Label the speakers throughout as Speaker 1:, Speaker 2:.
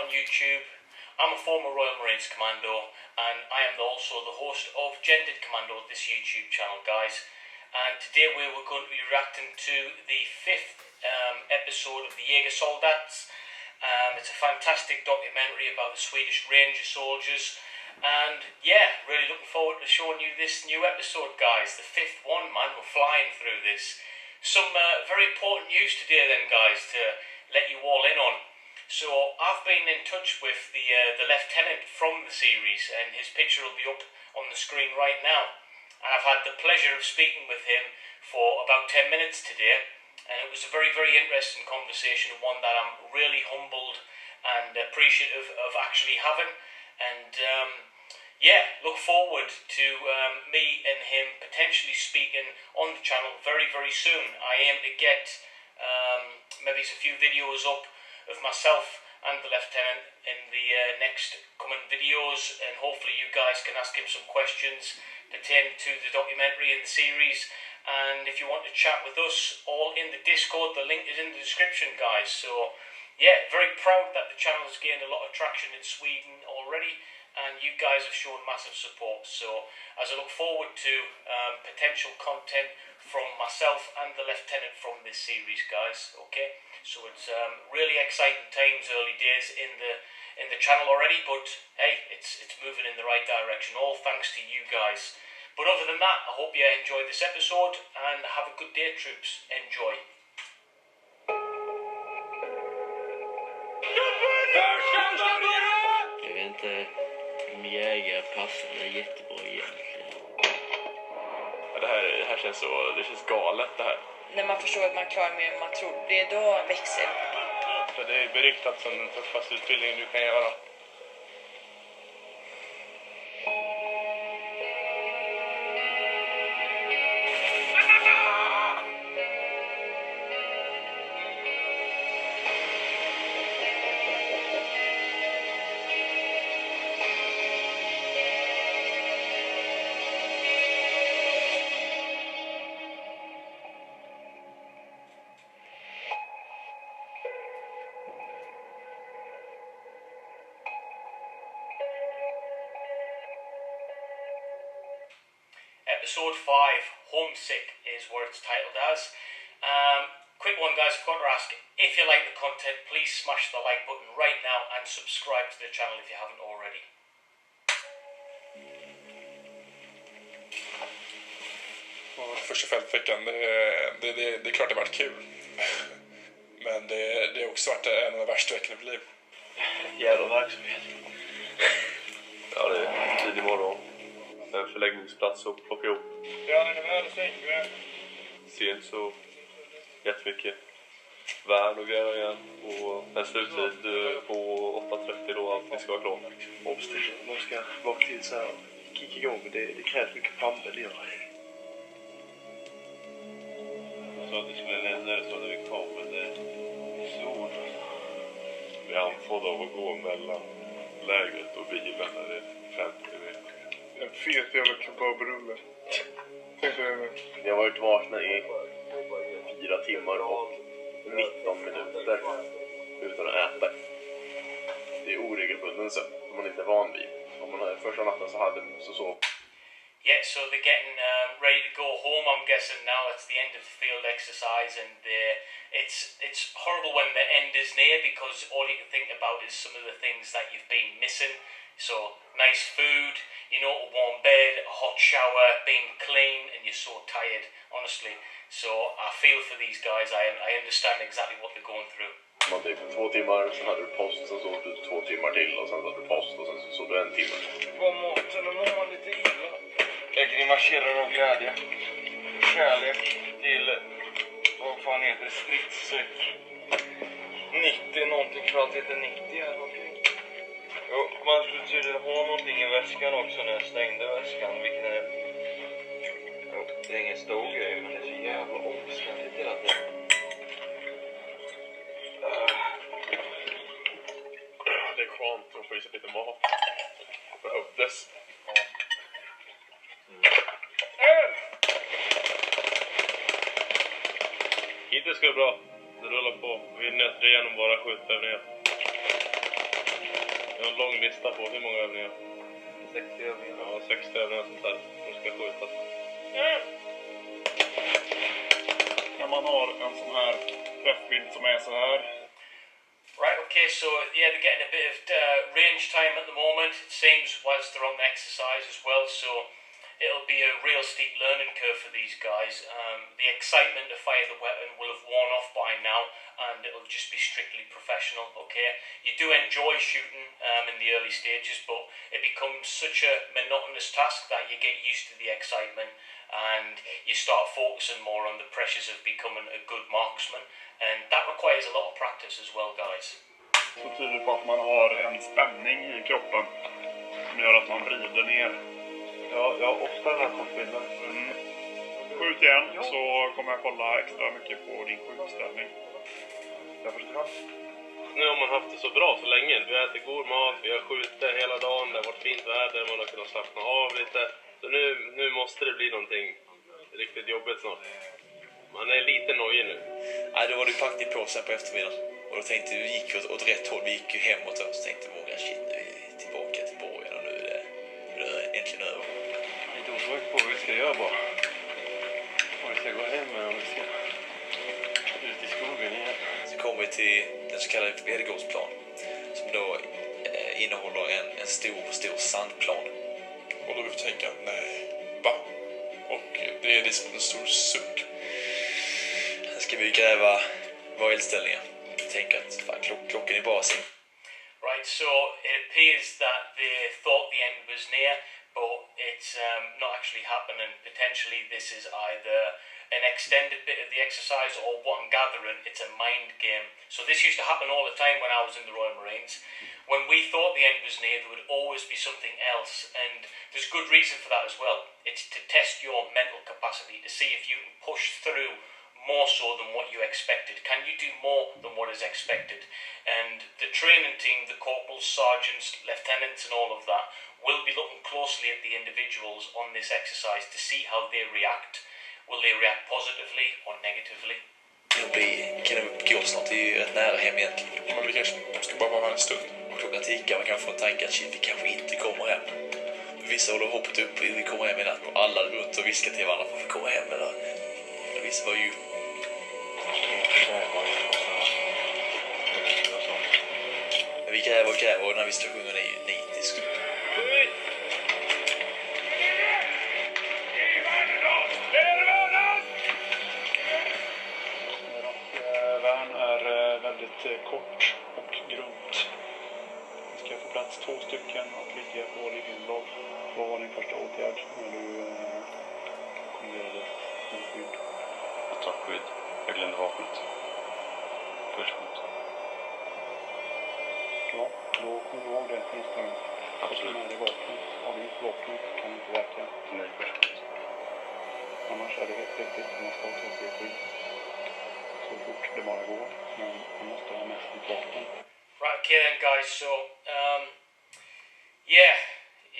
Speaker 1: on YouTube. I'm a former Royal Marines Commando, and I am also the host of Dit Commando, this YouTube channel, guys. And today we were going to be reacting to the 5th episode of the Jägarsoldat. It's a fantastic documentary about the Swedish Ranger soldiers. And yeah, really looking forward to showing you this new episode, guys. The 5th one, man, we're flying through this. Some very important news today then, guys, to let you all in on. So I've been in touch with the lieutenant from the series, and his picture will be up on the screen right now. And I've had the pleasure of speaking with him for about 10 minutes today, and it was a very, very interesting conversation, one that I'm really humbled and appreciative of actually having. And yeah, look forward to me and him potentially speaking on the channel very, very soon. I aim to get maybe a few videos up of myself and the lieutenant in the next coming videos, and hopefully you guys can ask him some questions pertaining to the documentary and the series. And if you want to chat with us, all in the Discord, the link is in the description, guys. So yeah, very proud that the channel has gained a lot of traction in Sweden already, and you guys have shown massive support. So as I look forward to potential content from myself and the lieutenant from this series, guys. Okay, so it's really exciting times, early days in the channel already, but hey, it's moving in the right direction, all thanks to you guys. But other than that, I hope you enjoyed this episode, and have a good day, troops. Enjoy.
Speaker 2: Jag vet inte om jägarpassen är jättebra egentligen.
Speaker 3: Det här känns så, det känns galet det här.
Speaker 4: När man förstår att man klarar mer än man tror, det är då växer.
Speaker 3: För det är beryktat som den tuffaste utbildningen du kan göra.
Speaker 1: Episode 5, Homesick, is what it's titled as. Quick one, guys, I've got to ask, if you like the content, please smash the like button right now and subscribe to the channel if you haven't already.
Speaker 3: Första fältveckan, det är klart det har varit kul. Men det har också varit en av de värsta veckorna i mitt liv.
Speaker 5: Jävla verksamhet. Ja, det är tidig morgon. En förläggningsplats och plocka ihop.
Speaker 3: Ja, det är väl
Speaker 5: Sent så jättemycket värn och grejer igen. Och en sluttid på 8:30 då allting ska vara klart.
Speaker 6: Omständigt, man ska vara till så här och kicka igång. Det krävs mycket pannor, det gör det.
Speaker 5: Jag sa att det skulle lämna det så när vi kom, men det är sol. Vi är andfådda av att gå mellan lägret och bilen när det är 50 meter.
Speaker 3: En fet jävla kebabrulle.
Speaker 5: Jag har varit vakna i 4 timmar och 19 minuter utan att äta. Det är oregelbunden sömn som man inte är van vid. Om man hade första natten så hade man så sov.
Speaker 1: Yeah, so they're getting ready to go home, I'm guessing now. It's the end of the field exercise, and it's horrible when the end is near, because all you can think about is some of the things that you've been missing. So, nice food, you know, a warm bed, a hot shower, being clean, and you're so tired, honestly. So, I feel for these guys. I understand exactly what they're going through.
Speaker 5: Man typ 2 timmar, sen hade du post, sen sov du 2 timmar till, och sen hade du post, och sen sov du 1 timme.
Speaker 6: Vad maten, och mår man lite illa. Jag grimaserar av glädje. Kärlek till, vad fan heter det, stridssäck. 90 någonting, för att det heter 90 eller någonting. Jo, man skulle tydligen ha någonting i väskan också när jag stängde väskan, vilket är... Jo, det är ingen stor grej, men det är så jävla omständigt hela tiden.
Speaker 3: Det är skönt att få i sig lite mat. Det behövdes. Hittills ska det bra. Det rullar på. Vi nöter igenom våra skjutövningar.
Speaker 6: Jag har en lång lista på hur många övningar. 60 övningar. Ja, 60 övningar sånt där. De ska skjutas.
Speaker 7: När man har en sån här träffbild som är så här.
Speaker 1: Right, okay, so yeah, they're getting a bit of range time at the moment, it seems, whilst they're on the exercise as well, so it'll be a real steep learning curve for these guys. The excitement to fire the weapon will have worn off by now, and it'll just be strictly professional, okay? You do enjoy shooting in the early stages, but it becomes such a monotonous task that you get used to the excitement, and you start focusing more on the pressures of becoming a good marksman, and that requires a lot of practice as well, guys.
Speaker 7: Så tyder på att man har en spänning i kroppen som gör att man vrider ner.
Speaker 6: Ja, jag har ofta den här kortbilden.
Speaker 7: Skjut igen så kommer jag kolla extra mycket på din skjutställning.
Speaker 6: Nu har man haft det så bra så länge. Vi har ätit god mat, vi har skjutit hela dagen, det har varit fint väder, man har kunnat slappna av lite. Så nu måste det bli någonting riktigt jobbigt snart. Man är lite nojig nu.
Speaker 8: Nej, då var du packat i påsen på eftermiddagen. Och då tänkte vi gick åt rätt håll, vi gick ju hemåt och så tänkte många shit, nu är vi tillbaka till borgen och nu är det äntligen över.
Speaker 6: Jag är inte osäker på vad vi ska göra bara. Om vi ska gå hem eller om vi ska ut i skogen igen.
Speaker 8: Så kommer vi till den så kallade Jägarsoldat som då innehåller en stor sandplan.
Speaker 3: Och då vill vi tänka, nej, va? Och det är liksom en stor suck.
Speaker 8: Sen ska vi gräva våra eldställningar. Jag tänker att fan, klockan är bara sin.
Speaker 1: Right, so it appears that they thought the end was near, but it's not actually happening. Potentially this is either an extended bit of the exercise or what I'm gathering, it's a mind game. So this used to happen all the time when I was in the Royal Marines. When we thought the end was near, there would always be something else, and there's good reason for that as well. It's to test your mental capacity, to see if you can push through more so than what you expected. Can you do more than what is expected? And the training team, the corporals, sergeants, lieutenants and all of that will be looking closely at the individuals on this exercise to see how they react. Will they react positively or negatively?
Speaker 8: Det kan nog gå snart, det är ju rätt nära hem egentligen.
Speaker 3: Men vi kanske ska bara vara här en stund.
Speaker 8: Och klockan tickar, man kan få en tanke att shit, vi kanske inte kommer hem. Vissa håller hoppet upp, vi kommer hem i natt och alla runt och viskar till varandra för att vi kommer hem. Eller vissa var ju... Men vi gräver och den här visitationen är ju nitisk.
Speaker 7: Värn är väldigt kort och grunt. Vi ska få plats 2 stycken att ligga på liggunderlag. Vad var din första åtgärd när du kombinerade med skydd?
Speaker 9: Att ta skydd. Jag glömde vapnet. Först.
Speaker 7: Ja, då kommer du ihåg det nästa gång.
Speaker 9: Absolut.
Speaker 7: Med dig vapnet. Har du inte vapnet kan du inte verka.
Speaker 9: Nej, först.
Speaker 7: Annars är det helt riktigt att man ska ta sig skydd. Så fort det bara går. Men man måste ha med sitt vapen.
Speaker 1: Right, okay then guys, so yeah,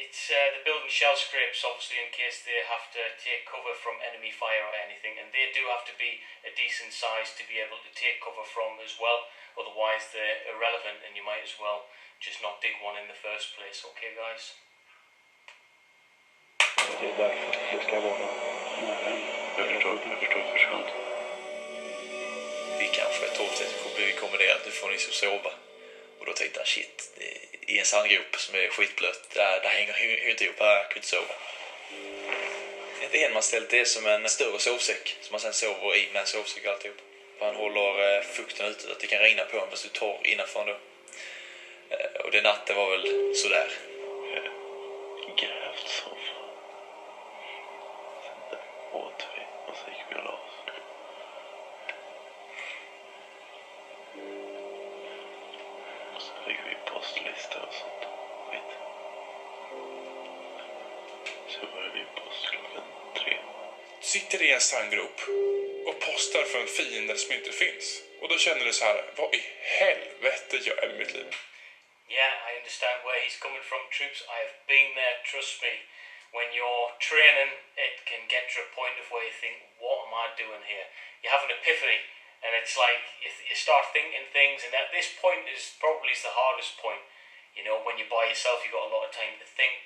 Speaker 1: it's the building shell scrapes obviously in case they have to take cover from enemy fire or anything, and they do have to be a decent size to be able to take cover from as well, otherwise they're irrelevant and you might as well just not dig one in the first place, okay guys?
Speaker 7: Det är därför det ska vara nära en.
Speaker 9: Jag förstår förskönt.
Speaker 8: Vi kanske 12 vi kommenderar att nu får ni så sova. Och då tänkte jag shit, i en sandgrop som är skitblött, där hänger inte ihop, här kan inte sova. Inte enmansställt, det är som en större sovsäck som man sen sover i med en sovsäck och alltihop. Han håller fukten ute, att det kan regna på en fast du tar innanför då. Och det natten var väl sådär.
Speaker 9: Grävt sova. Sen åt vi och så gick vi och la oss. Och så fick vi postlistor och sånt skit. Så började vi post klockan 3.
Speaker 3: Sitter i en sandgrop och postar för en fiende som inte finns. Och då känner du så här, vad i helvete gör jag med mitt liv?
Speaker 1: Yeah, I understand where he's coming from, troops. I have been there, trust me. When you're training, it can get to a point of where you think, what am I doing here? You have an epiphany, and it's like you start thinking things, and at this point is probably the hardest point. You know, when you're by yourself, you've got a lot of time to think.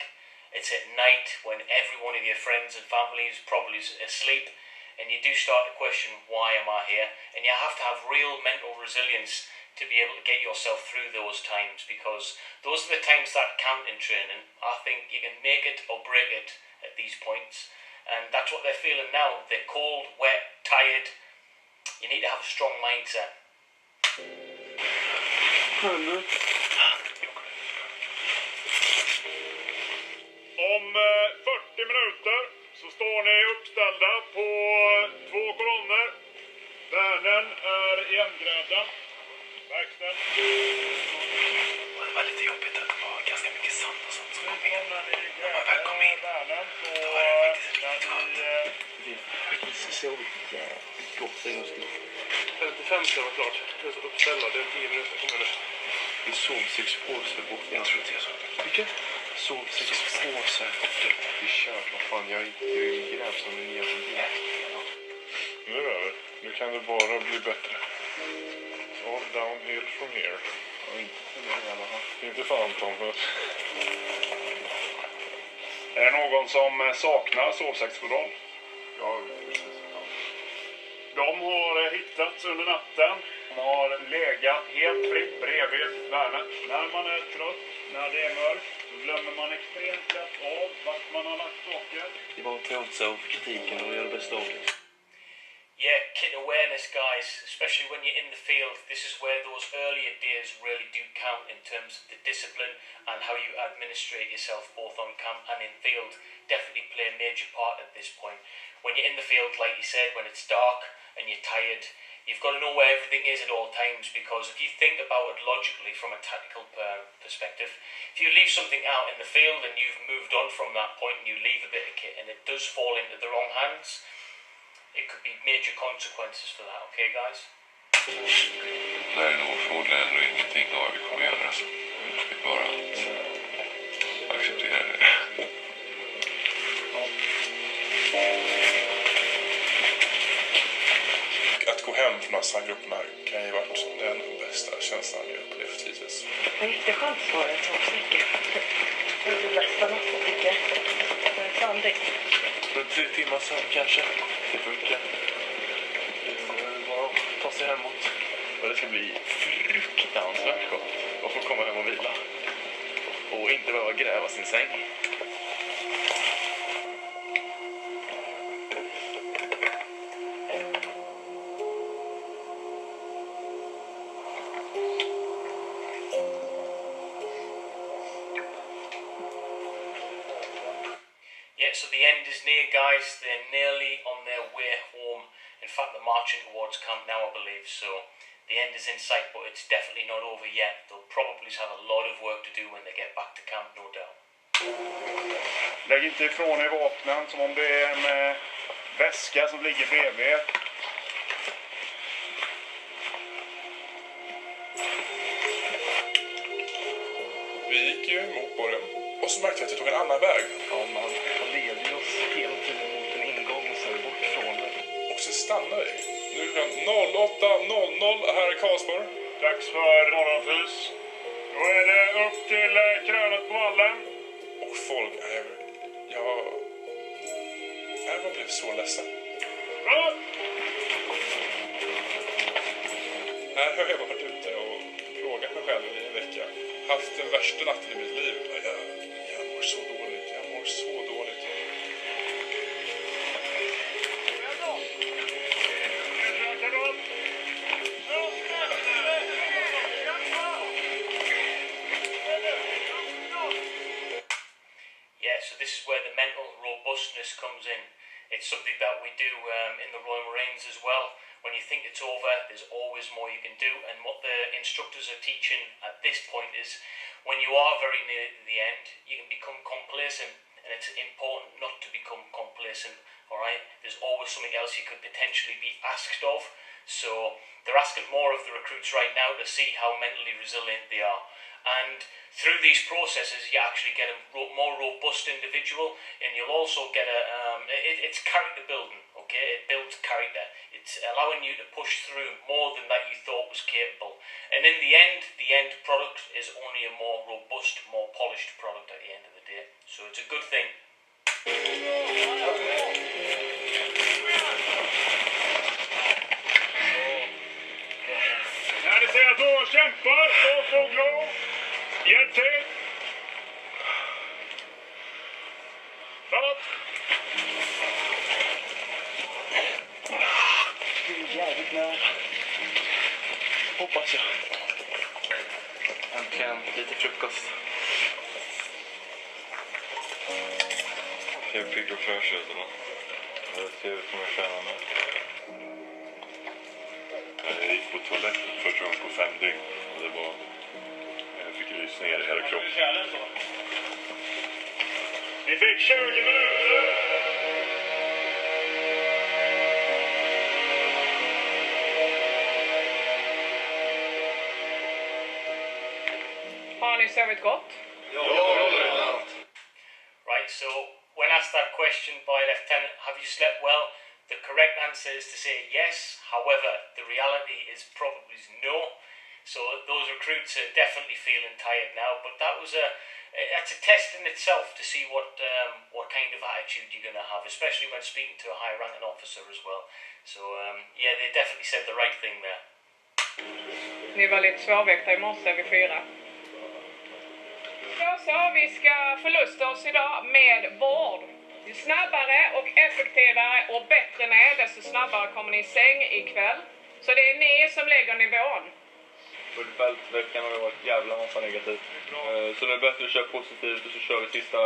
Speaker 1: It's at night when every one of your friends and family is probably asleep, and you do start to question, why am I here? And you have to have real mental resilience to be able to get yourself through those times, because those are the times that count in training. I think you can make it or break it at these points, and that's what they're feeling now. They're cold, wet, tired. You need to have a strong mindset.
Speaker 7: Om 40 minuter så står ni uppställda på 2 kolonner. Värnen är iengrävda. Verkställd.
Speaker 9: Det var lite jobbigt att det var ganska mycket sand och sånt som kom in. När man väl kom in, då var det faktiskt riktigt skönt. Det är faktiskt så jävligt gott en gång till.
Speaker 3: 55 ska vara klart. Det är så uppställda. Det är 10 minuter. Kommer nu.
Speaker 9: Det är sovsäckspåsar bort. Jag tror inte det är så.
Speaker 3: Vilka?
Speaker 9: Sovsäckspåsar.
Speaker 3: Det är kört. Vad fan, jag är ju gräv som en jävla bil. Nu är det. Nu kan det bara bli bättre. All downhill from here.
Speaker 9: Ja, inte för mig i alla fall.
Speaker 3: Inte för Anton.
Speaker 7: Är det någon som saknar sovsäcksfodral?
Speaker 3: Ja, precis.
Speaker 7: De har hittats under natten. De har legat helt fritt bredvid värnet. När man är trött, när det är mörkt, så glömmer man extremt lätt av vart man har lagt saker.
Speaker 9: Det är bara att ta åt sig av kritiken och göra det bästa av det.
Speaker 1: Yeah, kit awareness, guys, especially when you're in the field. This is where those earlier days really do count in terms of the discipline and how you administrate yourself both on camp and in field. Definitely play a major part at this point. When you're in the field, like you said, when it's dark and you're tired, you've got to know where everything is at all times, because if you think about it logically from a tactical perspective, if you leave something out in the field and you've moved on from that point and you leave a bit of kit and it does fall into the wrong hands, it could be major consequences for that, okay guys?
Speaker 9: Det är nog förmodligen ändå ingenting av vi kommer göra. Det är bara att acceptera det.
Speaker 3: Att gå hem från grupperna kan ju varit den bästa känslan jag upplevt hittills.
Speaker 4: Det var jätteskönt att vara en sovsäck. Det är det bästa natten, tycker jag. Det är sandigt.
Speaker 9: För 3 timmar sen kanske. Det funkar. Det är bara att ta sig hemåt. Och det ska bli fruktansvärt gott att få komma hem och vila. Och inte behöva gräva sin säng.
Speaker 1: So the end is near, guys. They're nearly on their way home. In fact, they're marching towards camp now, I believe. So the end is in sight, but it's definitely not over yet. They'll probably have a lot of work to do when they get back to camp, no doubt.
Speaker 7: Lägg inte ifrån er vapnen som om det är en väska som ligger bredvid.
Speaker 3: Vi gick ju mot borgen och så märkte vi att det tog en annan väg.
Speaker 9: Ja, man leder oss hela tiden mot en ingång och sen bort från den.
Speaker 3: Och så stannar vi. Nu är det 08.00 här i Karlsborg.
Speaker 7: Dags för morgonfys. Då är det upp till krönet på vallen.
Speaker 3: Och folk är... Jag blev så ledsen.
Speaker 7: Bra!
Speaker 3: Här har jag varit ute och plågat mig själv i en vecka. Haft den värsta natten i mitt liv. Jag mår så dåligt. Jag mår så dåligt.
Speaker 1: Yeah, so this is where the mental robustness comes in. It's something that we do in the Royal Marines as well. When you think it's over, there's always more you can do. And what the instructors are teaching at this point is when you are very near the end, you can become complacent. And it's important not to become complacent, alright? There's always something else you could potentially be asked of. So they're asking more of the recruits right now to see how mentally resilient they are. And through these processes, you actually get a more robust individual, and you'll also get it's character building, Okay, it builds character. It's allowing you to push through more than that you thought was capable. And in the end product is only a more robust, more polished product at the end of the day. So it's a good thing.
Speaker 3: När ni ser att någon kämpar, så får glad. Hjälp till. Framåt.
Speaker 7: Det är jävligt nära.
Speaker 9: Hoppas jag. Äntligen lite frukost.
Speaker 6: Jag är pigg och fräsch ut eller? Jag ser ut som jag tjänar mig.
Speaker 3: Jag gick på toaletten första gången på 5 dygn. Och det var... Jag fick lys ner i hela kroppen. Vi fick 20 minuter!
Speaker 4: Har ni sovit gott?
Speaker 1: Right, so when asked that question by Lieutenant, have you slept well? The correct answer is to say yes. However, the reality is probably no. So those recruits are definitely feeling tired now. But that's a test in itself to see what kind of attitude you're going to have, especially when speaking to a high-ranking officer as well. So yeah, they definitely said the right thing there.
Speaker 4: Ni var lite svårväckta i morse vid 4. Så vi ska förlusta oss idag med vård. Ju snabbare och effektivare och bättre ni är, desto snabbare kommer ni i säng ikväll. Så det är ni som lägger nivån.
Speaker 6: Fullfältsveckan har varit jävla massa negativt. Så det är bättre att köra positivt och så kör vi sista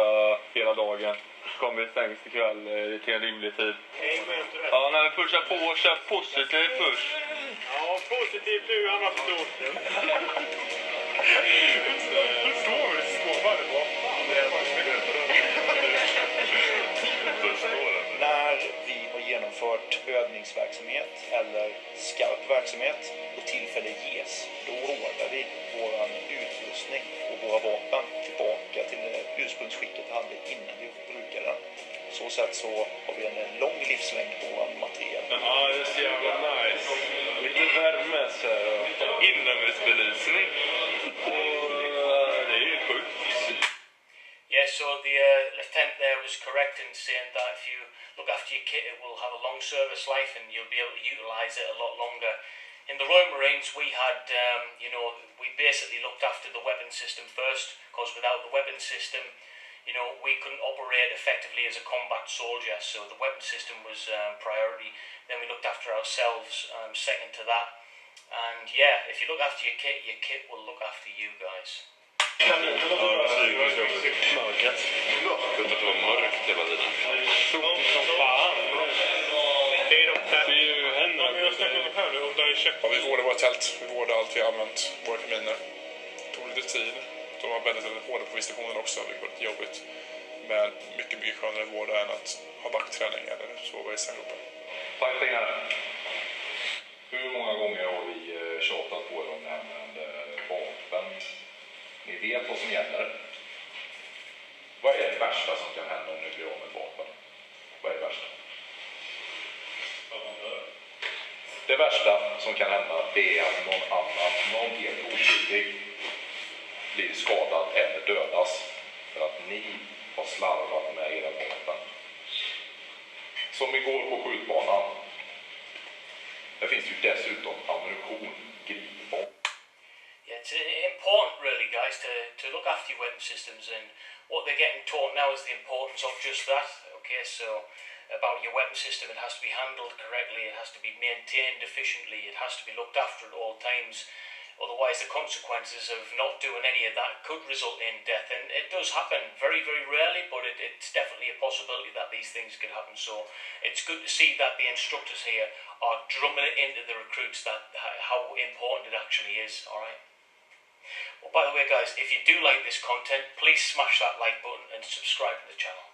Speaker 6: hela dagen. Så kommer vi stängs ikväll till en rimlig tid. Ja, när vi pushar på och kör positivt först.
Speaker 3: Ja, positivt nu, annars förstår.
Speaker 7: När vi har genomfört övningsverksamhet eller skarp verksamhet och tillfälle ges, då ordnar vi vår utrustning och våra vapen tillbaka till det ursprungsskicket vi hade innan vi brukade den. Så sätt så har vi en lång livslängd på vår materiel.
Speaker 6: Ja, det är så jävla nice. Lite värme så här. Inomhusbelysning. Och det är ju sjukt.
Speaker 1: Yeah, so the lieutenant there was correct in saying that if you look after your kit, it will have a long service life and you'll be able to utilise it a lot longer. In the Royal Marines, we had, we basically looked after the weapon system first, because without the weapon system, we couldn't operate effectively as a combat soldier, so the weapon system was priority. Then we looked after ourselves second to that. And yeah, if you look after your kit will look after you guys.
Speaker 3: Mörkret. Mörkret att det var mörkt hela tiden.
Speaker 7: Som fan. Det är ju händerna.
Speaker 3: Ja, vi vårdade våra tält. Vi vårdade allt vi använt. Våra kaminer. Det tog lite tid. De var väldigt hårda på visitationen också. Det var lite jobbigt. Men mycket skönare vård än att ha backträning eller sova i sänggruppen.
Speaker 10: Fighting här. Hur många gånger har vi tjatat på er om det här med vapen? Ni vet vad som gäller. Vad är det värsta som kan hända om ni blir av med vapen? Vad är det värsta? Det värsta som kan hända det är att någon helt oskyldig blir skadad eller dödas för att ni har slarvat med era vapen. Som igår på skjutbanan. Där finns ju dessutom ammunition, gripbomb.
Speaker 1: Yeah, it's important really, guys, to look after your weapon systems, and what they're getting taught now is the importance of just that. Okay, so about your weapon system, it has to be handled correctly, it has to be maintained efficiently, it has to be looked after at all times. Otherwise, the consequences of not doing any of that could result in death, and it does happen very, very rarely, but it's definitely a possibility that these things could happen. So it's good to see that the instructors here are drumming it into the recruits that how important it actually is. All right. Well, by the way, guys, if you do like this content, please smash that like button and subscribe to the channel.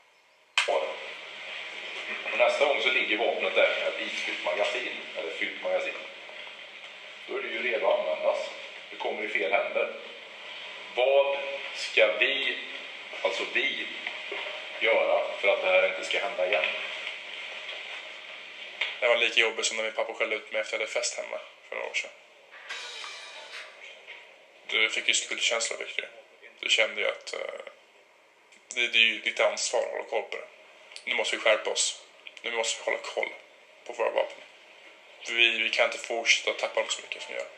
Speaker 10: Och nästa gång så ligger vapnet där med ett isfyllt magasin, eller fyllt magasin. Då är det ju redo att användas. Det kommer i fel händer. Vad ska vi, alltså vi, göra för att det här inte ska hända igen?
Speaker 3: lika jobbig som när min pappa skällde ut mig efter att jag hade fest hemma för några år sedan. Du fick ju skuldkänsla, fick du. Du kände ju att det är ju ditt ansvar att hålla koll på det. Nu måste vi skärpa oss. Nu måste vi hålla koll på våra vapen. Vi kan inte fortsätta tappa dem så mycket som vi gör.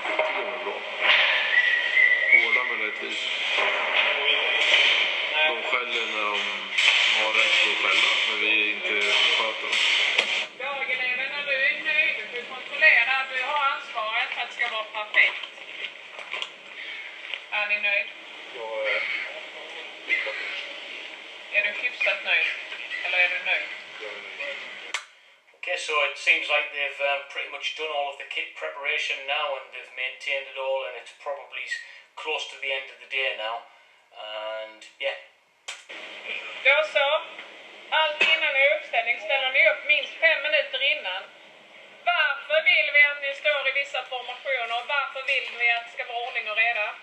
Speaker 9: Jag tycker det är bra. Hårda men rättvisa. De skäller när de har rätt att skälla, men vi inte sköter dem.
Speaker 4: Dageleven, när du är nöjd, du kontrollerar att du har ansvaret för att det ska vara perfekt. Är ni nöjd?
Speaker 9: Jag
Speaker 4: Är du hyfsat nöjd? Eller är du nöjd?
Speaker 1: Okay, so it seems like they've pretty much done all of the kit preparation now, and they've maintained it all, and it's probably close to the end of the day now. And yeah.
Speaker 4: Då så. Allt innan uppställning ställer ni upp minst 5 minuter innan. Varför vill vi att ni står i vissa formationer? Varför vill vi att det ska vara ordning och reda?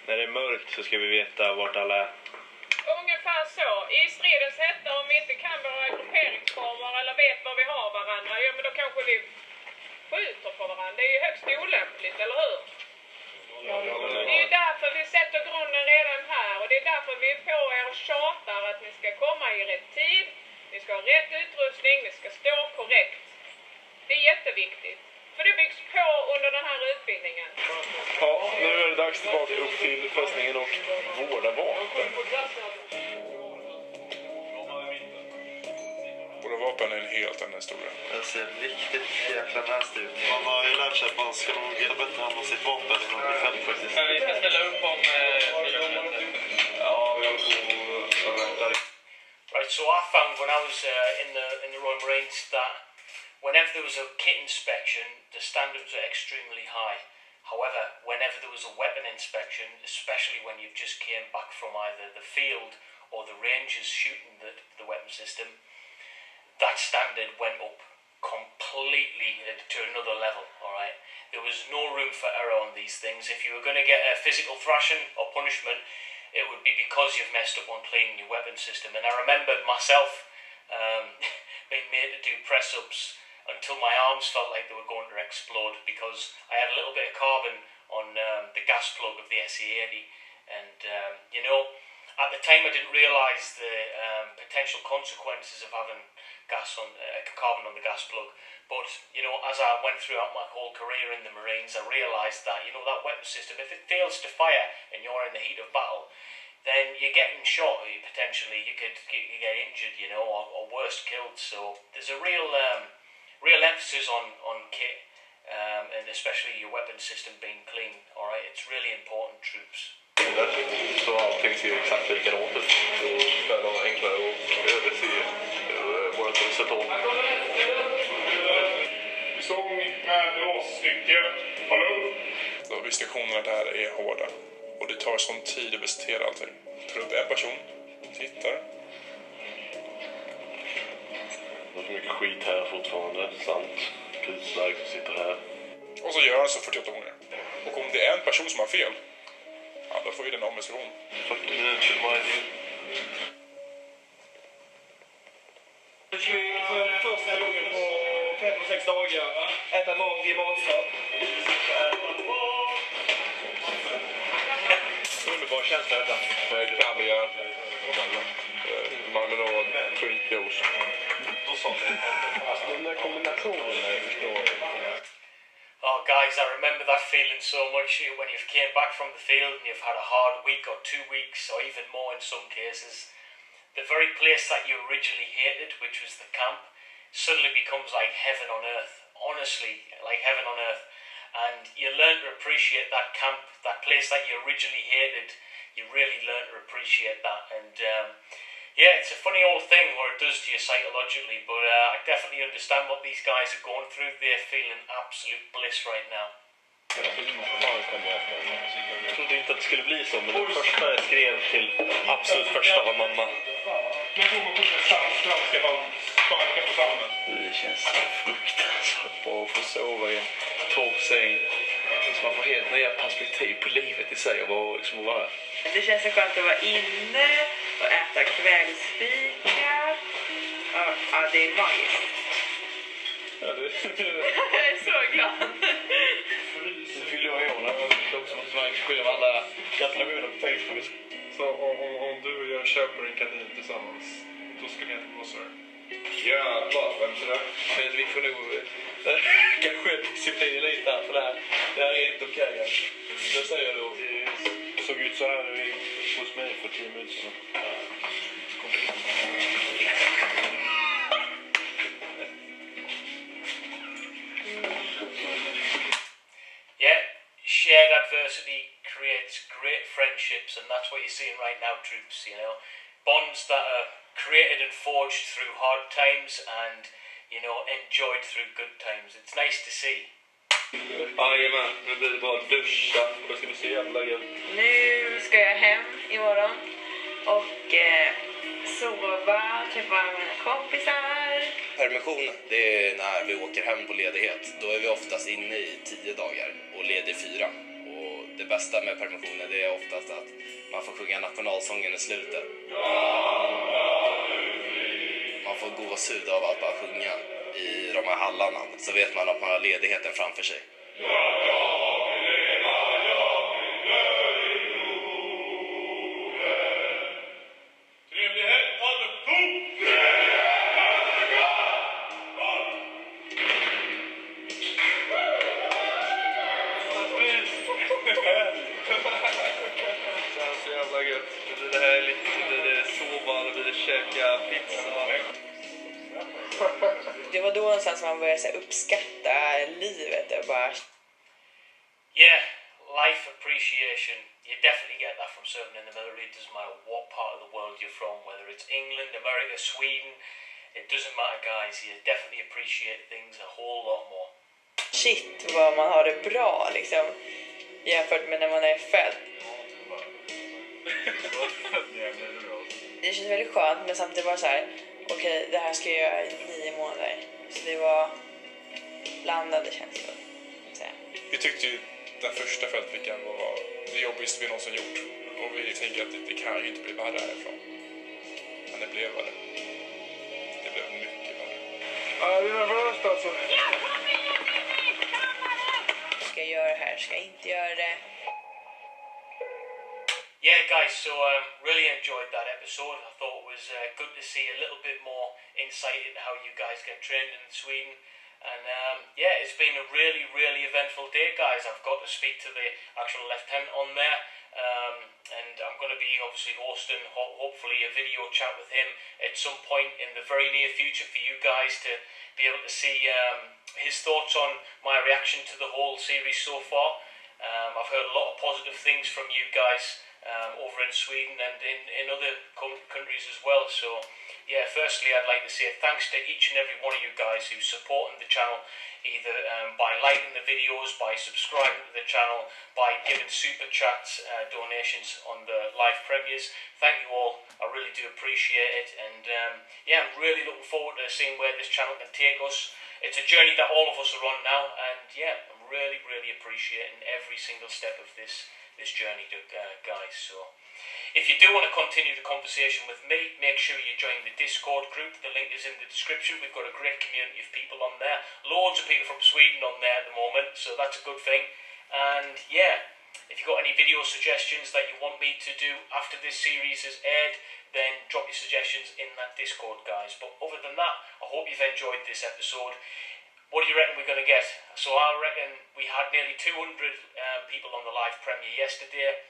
Speaker 6: När det är mörkt så ska vi veta vart alla är.
Speaker 4: Ungefär så. I stridens hetta, om vi inte kan våra grupperingsformer eller vet var vi har varandra, ja men då kanske vi skjuter på varandra. Det är ju högst olämpligt, eller hur? Det är ju därför vi sätter grunden redan här, och det är därför vi är på er och tjatar att ni ska komma i rätt tid, ni ska ha rätt utrustning, ni ska stå korrekt. Det är jätteviktigt, för det byggs på under den här utbildningen.
Speaker 9: Ja, nu är det dags tillbaka upp till fästningen och vårda vapen.
Speaker 3: Våra vapen är en helt annan historia.
Speaker 6: Den ser riktigt jäkla näst ut.
Speaker 9: Man har ju lärt sig att man ska nog gilla bättre hand om sitt vapen innan man blir fälld faktiskt.
Speaker 6: Men vi ska ställa upp om 4 minuter. Ja, vi håller på att rätta det.
Speaker 1: Right, so I found when I was in the Royal Marines that whenever there was a kit inspection, the standards were extremely high. However, whenever there was a weapon inspection, especially when you've just came back from either the field or the rangers shooting the weapon system, that standard went up completely to another level, alright? There was no room for error on these things. If you were going to get a physical thrashing or punishment, it would be because you've messed up on cleaning your weapon system. And I remember myself being made to do press-ups until my arms felt like they were going to explode because I had a little bit of carbon on the gas plug of the SE80. And, you know, at the time I didn't realise the potential consequences of having carbon on the gas plug. But, you know, as I went throughout my whole career in the Marines, I realised that, you know, that weapon system, if it fails to fire and you're in the heat of battle, then you're getting shot, potentially. You get injured, you know, or worse, killed. So there's a real emphasis on kit, and especially your weapon system being clean, alright? It's really important, troops.
Speaker 9: Så allting ser exakt likadant ut. Så är det enklare att överse vårt resultat.
Speaker 3: Sång med låsstycke. Hallå? Visitationerna där är hårda. Och det tar sån tid att visitera allting. Tar upp en person, tittar.
Speaker 9: Det är så mycket skit här fortfarande. Sant. Krisverk som sitter här.
Speaker 3: Och så gör han så 48 gånger. Och om det är en person som har fel, ja, då får ju den administration.
Speaker 9: 40 minuter varje del.
Speaker 11: Nu ska vi för första gången på 5-6 dagar äta mat i matsal.
Speaker 9: Underbar känsla detta. Med kaviar, marmelad, skitjuice. Alltså den där kombinationen jag förstår.
Speaker 1: Oh guys, I remember that feeling so much when you've came back from the field and you've had a hard week or 2 weeks or even more in some cases. The very place that you originally hated, which was the camp, suddenly becomes like heaven on earth. Honestly, like heaven on earth. And you learn to appreciate that camp, that place that you originally hated. You really learn to appreciate that. And yeah, it's a funny old thing what it does to you psychologically, but I definitely understand what these guys are going through. They're feeling absolute bliss right now.
Speaker 6: Jag trodde inte att det skulle bli så, men det första jag skrev till absolut första var mamma.
Speaker 9: Det känns fruktansvärt bra att få sova i en torrsäng. Så man får helt nya perspektiv på livet i sig och vad liksom vara.
Speaker 12: Det känns så skönt att vara inne och äta kvällsfika. Ja, det är magiskt.
Speaker 7: Ja, det...
Speaker 12: Jag är så glad.
Speaker 7: Så fyller jag i år. Dock som man skriver alla gratulationer på Facebook.
Speaker 3: Så om du och jag köper en kanin tillsammans, då ska ni äta blåsare.
Speaker 6: Jävlar, vem ser det?
Speaker 7: Men vi får nog kanske disciplin lite här för det här. Det här är inte okej. Alltså. Det säger jag då. Det såg ut så här hos mig för 10 minuter sedan.
Speaker 1: Yeah, shared adversity creates great friendships, and that's what you're seeing right now, troops, you know. Bonds that are created and forged through hard times and, you know, enjoyed through good times. It's nice to see.
Speaker 6: Jajamän, nu blir det bara duscha och då ska vi se jävla gött.
Speaker 12: Nu ska jag hem imorgon och sova, träffa mina kompisar.
Speaker 13: Permission, det är när vi åker hem på ledighet. Då är vi oftast inne i 10 dagar och ledig 4. Och det bästa med permissionen, det är oftast att man får sjunga nationalsången i slutet. Man får gåshud av att bara sjunga i de här hallarna. Så vet man att man har ledigheten framför sig.
Speaker 6: Känns så jävla gött. Nu blir det härligt, nu blir det sova, nu blir det käka pizza.
Speaker 12: Det var då någonstans man började så här, uppskatta livet och bara...
Speaker 1: Yeah, life appreciation. You definitely get that from serving in the military. It doesn't matter what part of the world you're from, whether it's England, America, Sweden. It doesn't matter, guys. You definitely appreciate things a whole lot more.
Speaker 12: Shit, vad man har det bra liksom. Jämfört med när man är i fält. Det känns väldigt skönt, men samtidigt var det så här. Okej, det här ska jag göra i 9 månader. Så det var blandade känslor.
Speaker 3: Vi tyckte ju den första fältveckan var det jobbigaste vi någonsin gjort. Och vi tänker att det kan ju inte bli värre härifrån. Men det blev värre. Det blev mycket värre.
Speaker 7: Ja, det är nervöst alltså.
Speaker 12: Ska jag göra det här? Ska jag inte göra det?
Speaker 1: Yeah, guys, so really enjoyed that episode. I thought it was good to see a little bit more insight into how you guys get trained in Sweden. And yeah, it's been a really, really eventful day, guys. I've got to speak to the actual lieutenant on there. And I'm going to be obviously hosting, hopefully, a video chat with him at some point in the very near future for you guys to be able to see his thoughts on my reaction to the whole series so far. I've heard a lot of positive things from you guys over in Sweden and in other countries as well. So yeah, firstly I'd like to say thanks to each and every one of you guys who's supporting the channel, either by liking the videos, by subscribing to the channel, by giving super chats, donations on the live premieres. Thank you all, I really do appreciate it, and yeah, I'm really looking forward to seeing where this channel can take us. It's a journey that all of us are on now, and yeah, I'm really, really appreciating every single step of this journey, guys. So if you do want to continue the conversation with me, make sure you join the Discord group. The link is in the description. We've got a great community of people on there. Loads of people from Sweden on there at the moment, so that's a good thing. And yeah, if you've got any video suggestions that you want me to do after this series is aired, then drop your suggestions in that Discord, guys. But other than that, I hope you've enjoyed this episode. What do you reckon we're going to get? So I reckon we had nearly 200 people on the live premiere yesterday.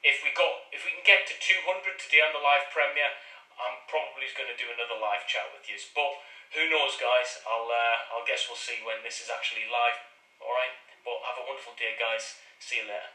Speaker 1: If we can get to 200 today on the live premiere, I'm probably going to do another live chat with you. But who knows, guys? I'll guess we'll see when this is actually live. All right. But have a wonderful day, guys. See you later.